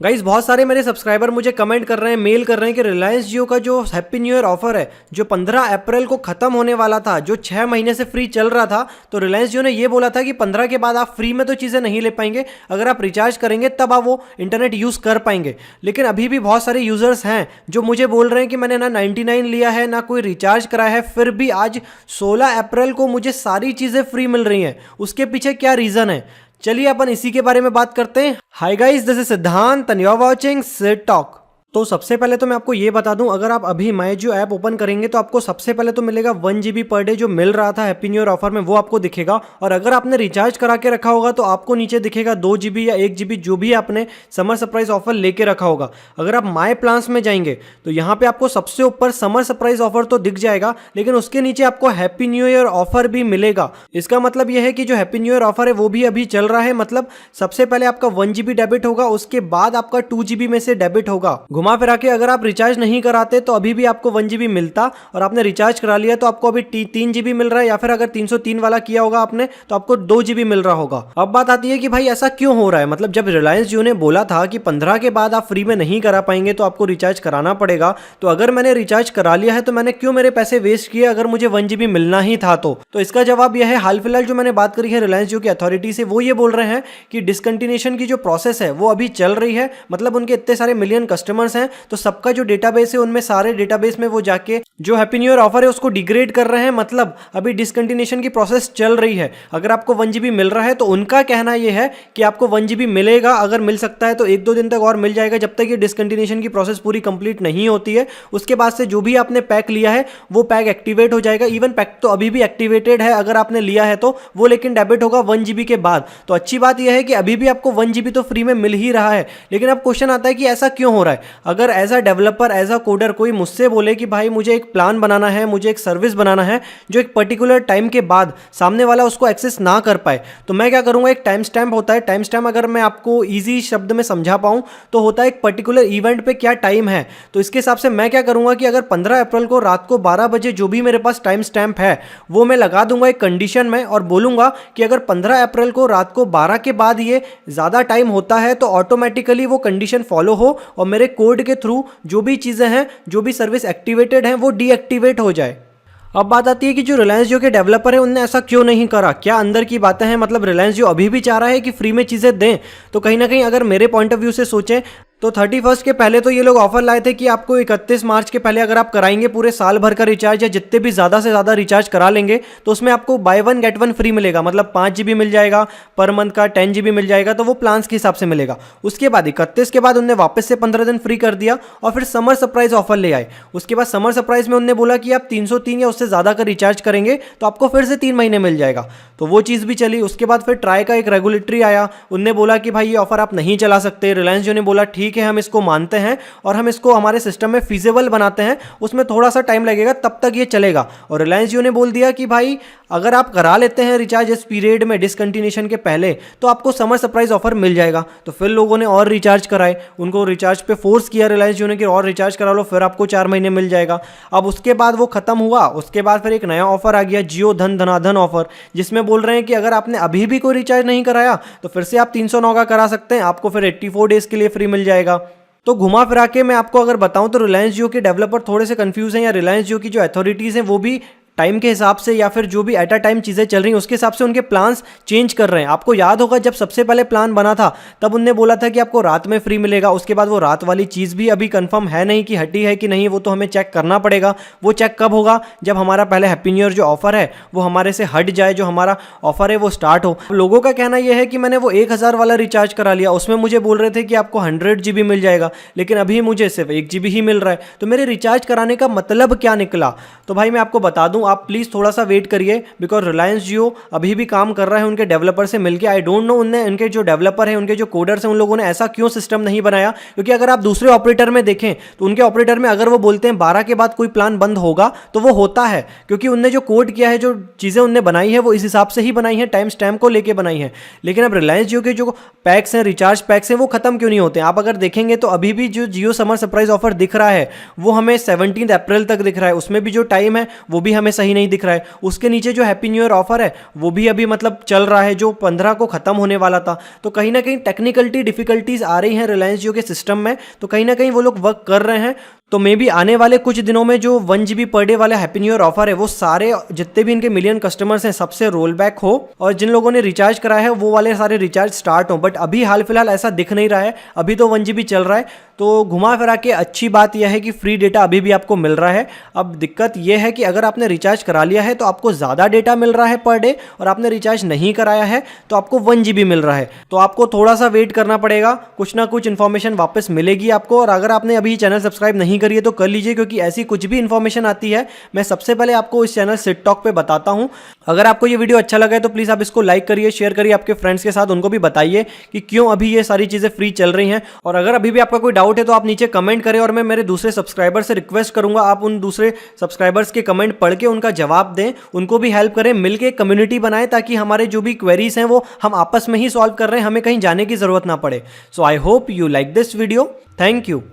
Guys बहुत सारे मेरे सब्सक्राइबर मुझे कमेंट कर रहे हैं, मेल कर रहे हैं कि रिलायंस जियो का जो हैप्पी न्यू ईयर ऑफर है जो 15 अप्रैल को खत्म होने वाला था, जो 6 महीने से फ्री चल रहा था, तो रिलायंस जियो ने ये बोला था कि 15 के बाद आप फ्री में तो चीज़ें नहीं ले पाएंगे, अगर आप रिचार्ज करेंगे तब आप वो इंटरनेट यूज़ कर पाएंगे। लेकिन अभी भी बहुत सारे यूज़र्स हैं जो मुझे बोल रहे हैं कि मैंने ना 99 लिया है ना कोई रिचार्ज कराया है, फिर भी आज 16 अप्रैल को मुझे सारी चीज़ें फ्री मिल रही हैं। उसके पीछे क्या रीज़न है, चलिए अपन इसी के बारे में बात करते हैं। Hi guys, this is Siddhant and you are watching Sid talk. तो सबसे पहले तो मैं आपको ये बता दूं, अगर आप अभी माई जियो ऐप ओपन करेंगे तो आपको सबसे पहले तो मिलेगा 1 GB पर डे जो मिल रहा था हैप्पी न्यू ईयर ऑफर में, वो आपको दिखेगा। और अगर आपने रिचार्ज करा के रखा होगा तो आपको नीचे दिखेगा 2 GB या 1 GB जो भी आपने समर सरप्राइज ऑफर लेके रखा होगा। अगर आप माई प्लान्स में जाएंगे तो यहाँ पे आपको सबसे ऊपर समर सरप्राइज ऑफर तो दिख जाएगा, लेकिन उसके नीचे आपको हैप्पी न्यू ईयर ऑफर भी मिलेगा। इसका मतलब यह है कि जो हैप्पी न्यू ईयर ऑफर है वो भी अभी चल रहा है। मतलब सबसे पहले आपका 1 GB डेबिट होगा, उसके बाद आपका 2 GB में से डेबिट होगा। घुमा फिरा के अगर आप रिचार्ज नहीं कराते तो अभी भी आपको 1 GB मिलता, और आपने रिचार्ज करा लिया तो आपको अभी 3 GB मिल रहा है, या फिर अगर 303 वाला किया होगा आपने तो आपको 2 GB मिल रहा होगा। अब बात आती है कि भाई ऐसा क्यों हो रहा है। मतलब जब रिलायंस जियो ने बोला था कि 15 के बाद आप फ्री में नहीं करा पाएंगे तो आपको रिचार्ज कराना पड़ेगा, तो अगर मैंने रिचार्ज करा लिया है तो मैंने क्यों मेरे पैसे वेस्ट किए अगर मुझे 1 GB मिलना ही था तो इसका जवाब यह है, हाल फिलहाल जो मैंने बात करी है रिलायंस जियो की अथॉरिटी से, वो ये बोल रहे हैं कि डिसकंटिन्यूएशन की जो प्रोसेस है वो अभी चल रही है। मतलब उनके इतने सारे मिलियन कस्टमर्स हैं तो सबका जो डेटाबेस है उनमें सारे डेटाबेस में वो जाके जो हैप्पी न्यू ईयर ऑफर है उसको डिग्रेड कर रहे हैं। मतलब अभी डिसकंटिन्यूएशन की प्रोसेस चल रही है। अगर आपको 1 GB मिल रहा है तो उनका कहना यह है कि आपको 1 GB मिलेगा, अगर मिल सकता है तो 1-2 दिन तक और मिल जाएगा, जब तक ये डिसकंटिन्यूएशन की प्रोसेस पूरी कंप्लीट नहीं होती है। उसके बाद से जो भी आपने पैक लिया है वो पैक एक्टिवेट हो जाएगा। इवन पैक तो अभी भी एक्टिवेटेड है अगर आपने लिया है तो वो, लेकिन डेबिट होगा 1 GB के बाद। तो अच्छी बात यह है कि अभी भी आपको 1 GB तो फ्री में मिल ही रहा है। लेकिन अब क्वेश्चन आता है कि ऐसा क्यों हो रहा है। अगर as a developer, as a coder कोई मुझसे बोले कि भाई मुझे एक प्लान बनाना है, मुझे एक सर्विस बनाना है जो एक पर्टिकुलर टाइम के बाद सामने वाला उसको एक्सेस ना कर पाए, तो मैं क्या करूंगा, एक टाइम स्टैम्प होता है। टाइम स्टैम्प अगर मैं आपको इजी शब्द में समझा पाऊं तो होता है एक पर्टिकुलर इवेंट पे क्या टाइम है। तो इसके हिसाब से मैं क्या करूंगा कि अगर 15 अप्रैल को रात को 12 बजे जो भी मेरे पास टाइम स्टैम्प है वो मैं लगा दूंगा एक कंडीशन में, और बोलूंगा कि अगर 15 अप्रैल को रात को 12 के बाद ये ज़्यादा टाइम होता है तो ऑटोमेटिकली वो कंडीशन फॉलो हो और मेरे कोड के थ्रू जो भी चीज़ें हैं, जो भी सर्विस एक्टिवेटेड है वो डीएक्टिवेट हो जाए। अब बात आती है कि जो रिलायंस जियो के डेवलपर है उनने ऐसा क्यों नहीं करा, क्या अंदर की बातें हैं। मतलब रिलायंस जियो अभी भी चाह रहा है कि फ्री में चीज़ें दें, तो कहीं ना कहीं अगर मेरे पॉइंट ऑफ व्यू से सोचें तो 31 के पहले तो ये लोग ऑफर लाए थे कि आपको 31 मार्च के पहले अगर आप कराएंगे पूरे साल भर का रिचार्ज या जितने भी ज़्यादा से ज़्यादा रिचार्ज करा लेंगे तो उसमें आपको बाय 1 गेट 1 फ्री मिलेगा। मतलब 5 GB मिल जाएगा पर मंथ का, 10 GB मिल जाएगा, तो वो प्लान्स के हिसाब से मिलेगा। उसके बाद 31 के बाद उन्होंने वापस से 15 दिन फ्री कर दिया और फिर समर सरप्राइज ऑफर ले आए। उसके बाद समर सरप्राइज में उन्होंने बोला कि आप 303 या उससे ज़्यादा का रिचार्ज करेंगे तो आपको फिर से 3 महीने मिल जाएगा, तो वो चीज़ भी चली। उसके बाद फिर ट्राई का एक रेगुलेटरी आया, उनने बोला कि भाई ये ऑफर आप नहीं चला सकते। रिलायंस जियो ने बोला ठीक है हम इसको मानते हैं और हम इसको हमारे सिस्टम में फीजेबल बनाते हैं, उसमें थोड़ा सा टाइम लगेगा तब तक ये चलेगा। और रिलायंस जियो ने बोल दिया कि भाई अगर आप करा लेते हैं रिचार्ज इस पीरियड में डिसकंटिन्यूएशन के पहले तो आपको समर सरप्राइज ऑफर मिल जाएगा। तो फिर लोगों ने और रिचार्ज कराए, उनको रिचार्ज पे फोर्स किया रिलायंस जियो ने कि और रिचार्ज करा लो फिर आपको 4 महीने मिल जाएगा। अब उसके बाद वो खत्म हुआ, उसके बाद फिर एक नया ऑफर आ गया, जियो धन धनाधन ऑफर, जिसमें बोल रहे हैं कि अगर आपने अभी भी कोई रिचार्ज नहीं कराया तो फिर से आप 309 का करा सकते हैं, आपको फिर 84 डेज के लिए फ्री मिल जाएगा। तो घुमा फिरा के मैं आपको अगर बताऊं तो रिलायंस जियो के डेवलपर थोड़े से कंफ्यूज हैं, या रिलायंस जियो की जो अथॉरिटीज़ हैं वो भी टाइम के हिसाब से या फिर जो भी एट अ टाइम चीज़ें चल रही हैं उसके हिसाब से उनके प्लान्स चेंज कर रहे हैं। आपको याद होगा जब सबसे पहले प्लान बना था तब उनने बोला था कि आपको रात में फ्री मिलेगा। उसके बाद वो रात वाली चीज़ भी अभी कंफर्म है नहीं कि हटी है कि नहीं, वो तो हमें चेक करना पड़ेगा। वो चेक कब होगा, जब हमारा पहले हैप्पी न्यू ईयर जो ऑफर है वो हमारे से हट जाए, जो हमारा ऑफर है वो स्टार्ट हो। लोगों का कहना यह है कि मैंने वो 1000 वाला रिचार्ज करा लिया, उसमें मुझे बोल रहे थे कि आपको 100 GB मिल जाएगा, लेकिन अभी मुझे सिर्फ 1 GB ही मिल रहा है। तो मेरे रिचार्ज कराने का मतलब क्या निकला। तो भाई मैं आपको बता दूं, आप प्लीज़ थोड़ा सा वेट करिए, बिकॉज रिलायंस जियो अभी भी काम कर रहा है उनके डेवलपर से मिलके। आई डोंट नो उनने, उनके जो डेवलपर हैं, उनके जो कोडर्स हैं, उन लोगों ने ऐसा क्यों सिस्टम नहीं बनाया। क्योंकि अगर आप दूसरे ऑपरेटर में देखें तो उनके ऑपरेटर में अगर वो बोलते हैं 12 के बाद कोई प्लान बंद होगा तो वो होता है, क्योंकि उनने जो कोड किया है, जो चीज़ें उनने बनाई है वो इस हिसाब से ही बनाई है, टाइम स्टैम्प को लेके बनाई है। लेकिन अब रिलायंस जियो के जो पैक्स हैं, रिचार्ज पैक्स हैं, वो खत्म क्यों नहीं होते। आप अगर देखेंगे तो अभी भी जो जियो समर सरप्राइज ऑफर दिख रहा है वो हमें 17 अप्रैल तक दिख रहा है, उसमें भी जो टाइम है वो भी हमें सही नहीं दिख रहा है। उसके नीचे जो हैप्पी न्यू ईयर ऑफर है वो भी अभी मतलब चल रहा है, जो 15 को खत्म होने वाला था। तो कहीं ना कहीं टेक्निकलिटी डिफिकल्टीज आ रही हैं रिलायंस जियो के सिस्टम में, तो कहीं ना कहीं वो लोग वर्क कर रहे हैं। तो मे बी आने वाले कुछ दिनों में जो 1 GB पर डे वाला हैप्पी न्यू ईयर ऑफर है वो सारे जितने भी इनके मिलियन कस्टमर्स हैं सबसे रोल बैक हो, और जिन लोगों ने रिचार्ज कराया है वो वाले सारे रिचार्ज स्टार्ट हो। बट अभी हाल फिलहाल ऐसा दिख नहीं रहा है, अभी तो 1 GB चल रहा है। तो घुमा फिरा के अच्छी बात यह है कि फ्री डेटा अभी भी आपको मिल रहा है। अब दिक्कत यह है कि अगर आपने रिचार्ज करा लिया है तो आपको ज़्यादा डेटा मिल रहा है पर डे, और आपने रिचार्ज नहीं कराया है तो आपको 1 GB मिल रहा है। तो आपको थोड़ा सा वेट करना पड़ेगा, कुछ ना कुछ इन्फॉर्मेशन वापस मिलेगी आपको। और अगर आपने अभी चैनल सब्सक्राइब नहीं करी है तो कर लीजिए, क्योंकि ऐसी कुछ भी इन्फॉर्मेशन आती है मैं सबसे पहले आपको इस चैनल सिट टॉक पे बताता हूं। अगर आपको ये वीडियो अच्छा लगा है तो प्लीज़ आप इसको लाइक करिए, शेयर करिए आपके फ्रेंड्स के साथ, उनको भी बताइए कि क्यों अभी ये सारी चीज़ें फ्री चल रही हैं। और अगर अभी भी आपका कोई डाउट है तो आप नीचे कमेंट करें, और मैं मेरे दूसरे सब्सक्राइबर से रिक्वेस्ट करूंगा आप उन दूसरे सब्सक्राइबर्स के कमेंट पढ़ के उनका जवाब दें, उनको भी हेल्प करें, मिलकर एक कम्युनिटी बनाएं ताकि हमारे जो भी क्वेरीज हैं वो हम आपस में ही सॉल्व कर रहे हैं, हमें कहीं जाने की जरूरत ना पड़े। So I hope you like this video. Thank you.